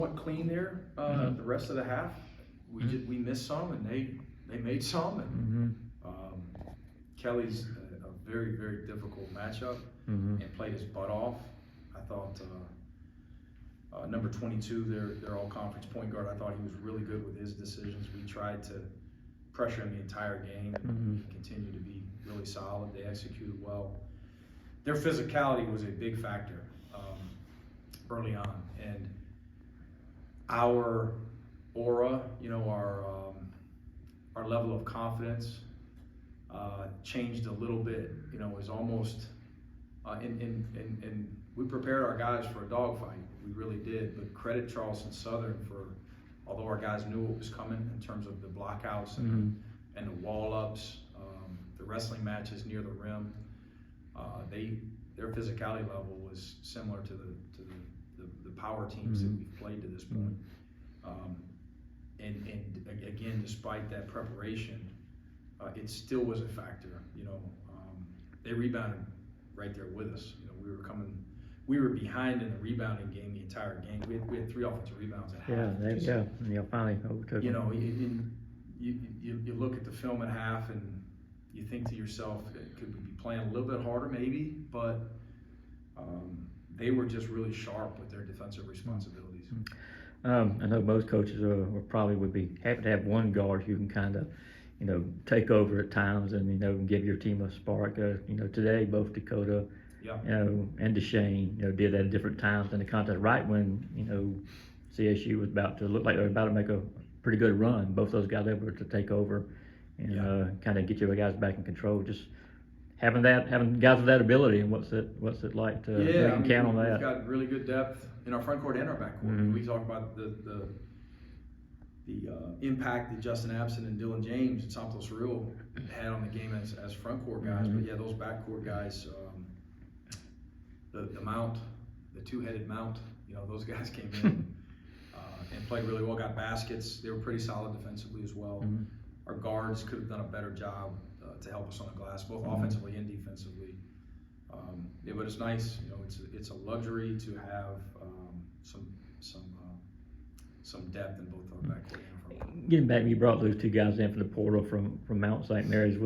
Went clean there. The rest of the half, we missed some, and they made some. And Kelly's a very, very difficult matchup, and played his butt off. I thought number 22, their all-conference point guard, I thought he was really good with his decisions. We tried to pressure him the entire game, and he continued to be really solid. They executed well. Their physicality was a big factor early on, and our aura, our level of confidence changed a little bit. It was almost, and we prepared our guys for a dogfight. We really did. But credit Charleston Southern for, although our guys knew what was coming in terms of the blockouts and the wall ups, the wrestling matches near the rim. Their physicality level was similar to the power teams that we've played to this point. And again, despite that preparation, it still was a factor. They rebounded right there with us. We were behind in the rebounding game the entire game. We had 3 offensive rebounds at half. Yeah, finally overtook. You look at the film at half and you think to yourself, could we be playing a little bit harder maybe? But they were just really sharp with their defensive responsibilities. I know most coaches probably would be happy to have one guard who can kind of, take over at times and give your team a spark. Today both Dakota, and Deshane, did that at different times in the contest. Right when CSU was about to look like they were about to make a pretty good run, both those guys able to take over and kind of get your guys back in control. Just having guys with that ability, and what's it like to count on that? We've got really good depth in our front court and our back court. We talk about the impact that Justin Abson and Dylan James and Santos Surreal had on the game as front court guys. But yeah, those back court guys, the mount, the two-headed mount, those guys came in and played really well, got baskets. They were pretty solid defensively as well. Our guards could have done a better job to help us on the glass, both offensively and defensively. But it's nice, it's a luxury to have some depth in both our backcourt and front court. Getting back, you brought those 2 guys in from the portal from Mount St. Mary's.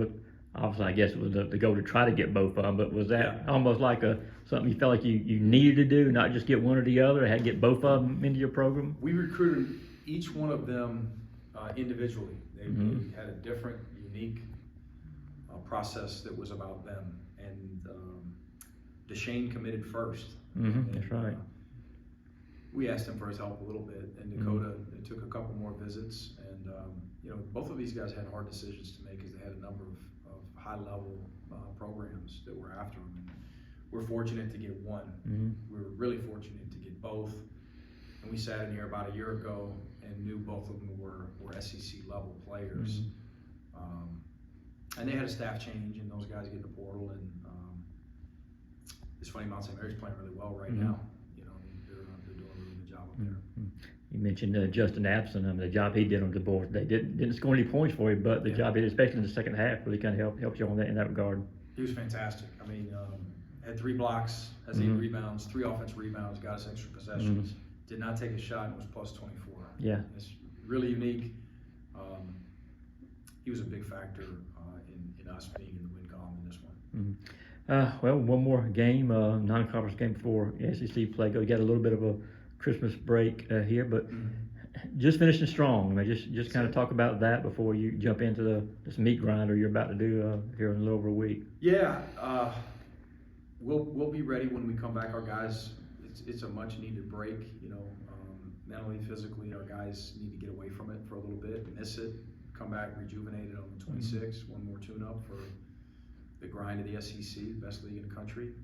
Obviously, I guess it was the goal to try to get both of them, but was that almost like something you felt like you needed to do, not just get one or the other, had to get both of them into your program? We recruited each one of them individually. They had a different, unique process that was about them. And Deshane committed first. That's right. We asked him for his help a little bit, and Dakota took a couple more visits. And both of these guys had hard decisions to make because they had a number of high-level programs that were after them. And we're fortunate to get one. We were really fortunate to get both. And we sat in here about a year ago and knew both of them were SEC level players. And they had a staff change, and those guys get in the portal. And it's funny, Mount St. Mary's playing really well right now. They're doing a really good job up there. You mentioned Justin Abson. The job he did on the board. They didn't score any points for you, but the job he did, especially in the second half, really kind of helped you on that in that regard. He was fantastic. Had 3 blocks, has 8 rebounds, 3 offensive rebounds, got us extra possessions. Did not take a shot and was plus 24. Yeah, it's really unique. He was a big factor in us being in the win column in this one. Well, one more game, non-conference game before SEC play. You got a little bit of a Christmas break here, but just finishing strong. Just kind of talk about that before you jump into this meat grinder you're about to do here in a little over a week. Yeah, we'll be ready when we come back. Our guys, it's a much needed break. Mentally, physically, our guys need to get away from it for a little bit, miss it, come back rejuvenated on the 26th. One more tune-up for the grind of the SEC, best league in the country.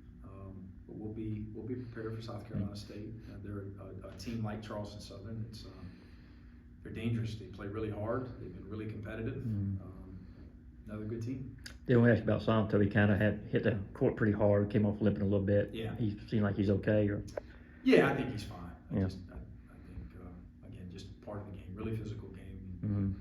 But we'll be prepared for South Carolina State. They're a team like Charleston Southern. They're dangerous. They play really hard. They've been really competitive. Another good team. They want to ask about Santo. He kind of had hit the court pretty hard. Came off limping a little bit. Yeah. He seemed like he's okay. Yeah, I think he's fine. I think again, just part of the game. Really physical game.